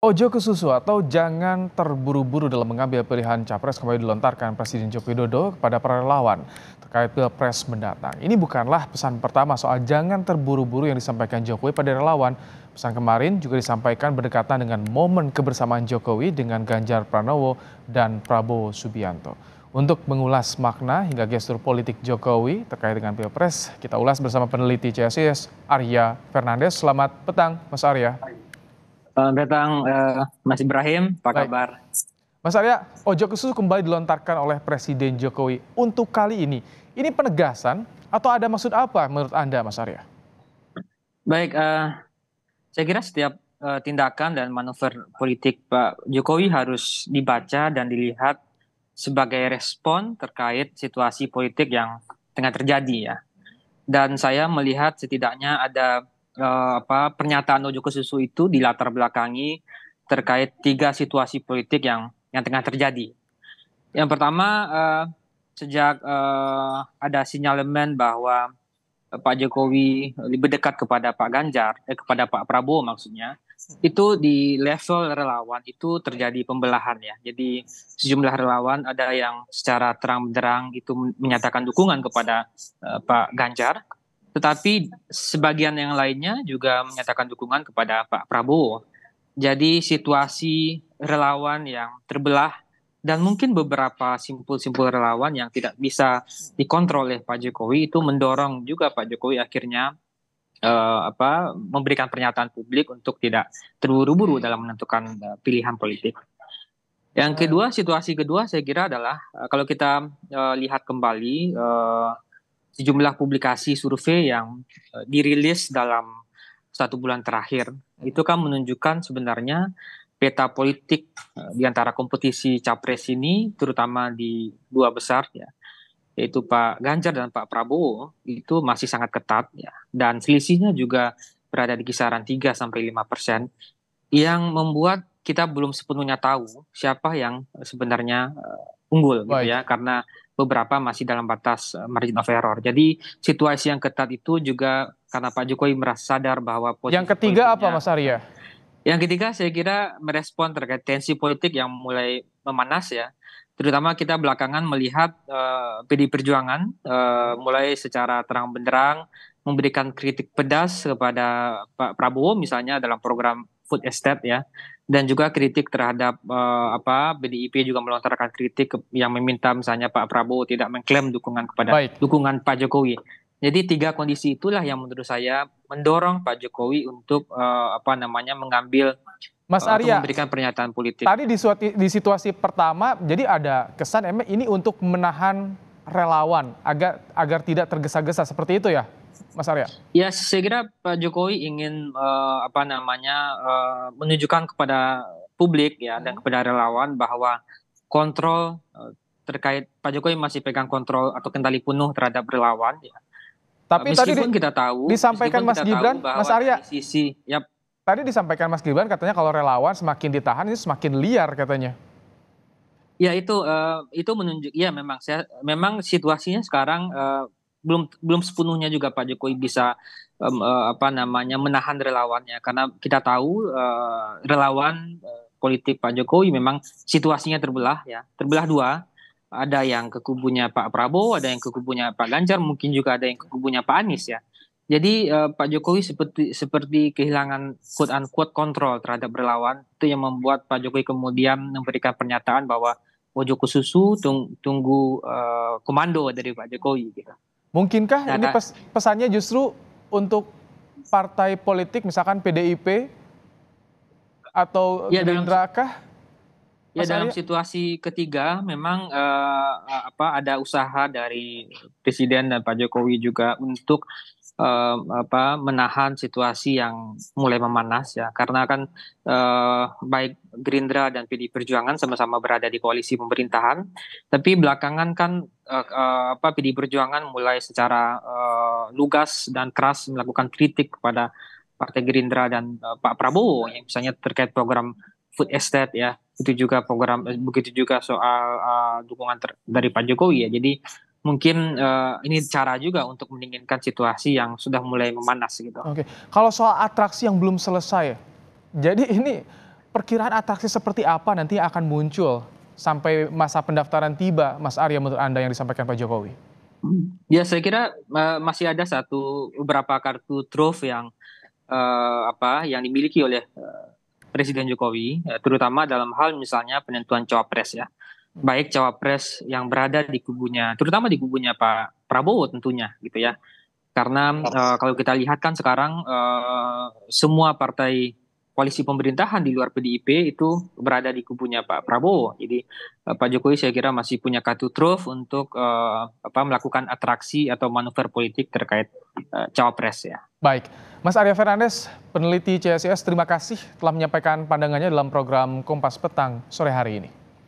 Ojo ke susu atau jangan terburu-buru dalam mengambil pilihan capres kembali dilontarkan Presiden Joko Widodo kepada para relawan terkait Pilpres mendatang. Ini bukanlah pesan pertama soal jangan terburu-buru yang disampaikan Jokowi pada relawan. Pesan kemarin juga disampaikan berdekatan dengan momen kebersamaan Jokowi dengan Ganjar Pranowo dan Prabowo Subianto. Untuk mengulas makna hingga gestur politik Jokowi terkait dengan Pilpres, kita ulas bersama peneliti CSIS Arya Fernandes. Selamat petang, Mas Arya. Selamat datang, Mas Ibrahim. Apa Baik, kabar? Mas Arya, ojo ke susu kembali dilontarkan oleh Presiden Jokowi untuk kali ini. Ini penegasan atau ada maksud apa menurut Anda, Mas Arya? Baik, saya kira setiap tindakan dan manuver politik Pak Jokowi harus dibaca dan dilihat sebagai respon terkait situasi politik yang tengah terjadi ya. Dan saya melihat setidaknya ada pernyataan Ojo ke Susu itu dilatar belakangi terkait tiga situasi politik yang tengah terjadi. Yang pertama, sejak ada sinyalemen bahwa Pak Jokowi lebih dekat kepada Pak Ganjar, kepada Pak Prabowo maksudnya, itu di level relawan itu terjadi pembelahan ya. Jadi sejumlah relawan ada yang secara terang-benderang itu menyatakan dukungan kepada Pak Ganjar, tetapi sebagian yang lainnya juga menyatakan dukungan kepada Pak Prabowo. Jadi situasi relawan yang terbelah dan mungkin beberapa simpul-simpul relawan yang tidak bisa dikontrol oleh Pak Jokowi itu mendorong juga Pak Jokowi akhirnya memberikan pernyataan publik untuk tidak terburu-buru dalam menentukan pilihan politik. Yang kedua, situasi kedua saya kira adalah kalau kita lihat kembali sejumlah publikasi survei yang dirilis dalam 1 bulan terakhir itu kan menunjukkan sebenarnya peta politik di antara kompetisi capres ini terutama di dua besar ya yaitu Pak Ganjar dan Pak Prabowo itu masih sangat ketat ya dan selisihnya juga berada di kisaran 3 sampai 5% yang membuat kita belum sepenuhnya tahu siapa yang sebenarnya unggul gitu Baik. ya karena beberapa masih dalam batas margin of error. Jadi situasi yang ketat itu juga karena Pak Jokowi merasa sadar bahwa Yang posisi ketiga apa, politiknya. Mas Arya? Yang ketiga saya kira merespon terkait tensi politik yang mulai memanas ya. Terutama kita belakangan melihat PDI Perjuangan mulai secara terang benderang memberikan kritik pedas kepada Pak Prabowo misalnya dalam program food estate ya dan juga kritik terhadap PDIP juga melontarkan kritik yang meminta misalnya Pak Prabowo tidak mengklaim dukungan kepada Baik, dukungan Pak Jokowi. Jadi tiga kondisi itulah yang menurut saya mendorong Pak Jokowi untuk mengambil Mas atau Arya, memberikan pernyataan politik. tadi di situasi pertama, jadi ada kesan emang ini untuk menahan relawan agar agar tidak tergesa-gesa seperti itu ya, Mas Arya? Ya, saya kira Pak Jokowi ingin menunjukkan kepada publik ya dan kepada relawan bahwa kontrol terkait Pak Jokowi masih pegang kontrol atau kendali penuh terhadap relawan. Ya. Tapi tadi disampaikan Meskipun Mas kita tahu Gibran, Mas bahwa Arya, dari sisi ya. tadi disampaikan Mas Gibran katanya kalau relawan semakin ditahan ini semakin liar katanya. Ya itu menunjuk ya memang situasinya sekarang belum belum sepenuhnya juga Pak Jokowi bisa menahan relawannya karena kita tahu relawan politik Pak Jokowi memang situasinya terbelah ya terbelah dua, ada yang ke kubunya Pak Prabowo, ada yang ke kubunya Pak Ganjar, mungkin juga ada yang ke kubunya Pak Anies ya. Jadi Pak Jokowi seperti kehilangan quote unquote kontrol terhadap relawan itu yang membuat Pak Jokowi kemudian memberikan pernyataan bahwa ojo ke susu tunggu komando dari Pak Jokowi gitu. Mungkinkah Nah, ini pesannya justru untuk partai politik misalkan PDIP atau ya dalam Gerindra kah, Ya Mas dalam Arya? situasi ketiga memang ada usaha dari Presiden dan Pak Jokowi juga untuk menahan situasi yang mulai memanas ya karena kan baik Gerindra dan PD Perjuangan sama-sama berada di koalisi pemerintahan tapi belakangan kan PD Perjuangan mulai secara lugas dan keras melakukan kritik kepada Partai Gerindra dan Pak Prabowo yang misalnya terkait program food estate ya itu juga program begitu juga soal dukungan dari Pak Jokowi ya jadi mungkin ini cara juga untuk mendinginkan situasi yang sudah mulai memanas gitu. Oke, kalau soal atraksi yang belum selesai, jadi ini perkiraan atraksi seperti apa nanti akan muncul sampai masa pendaftaran tiba, Mas Arya, menurut Anda yang disampaikan Pak Jokowi? Ya, saya kira masih ada beberapa kartu truf yang dimiliki oleh Presiden Jokowi, terutama dalam hal misalnya penentuan cawapres ya. Baik cawapres yang berada di kubunya, terutama di kubunya Pak Prabowo tentunya gitu ya. Karena kalau kita lihat kan sekarang semua partai koalisi pemerintahan di luar PDIP itu berada di kubunya Pak Prabowo. Jadi Pak Jokowi saya kira masih punya kartu truf untuk melakukan atraksi atau manuver politik terkait cawapres ya. Baik, Mas Arya Fernandes, peneliti CSIS, terima kasih telah menyampaikan pandangannya dalam program Kompas Petang sore hari ini.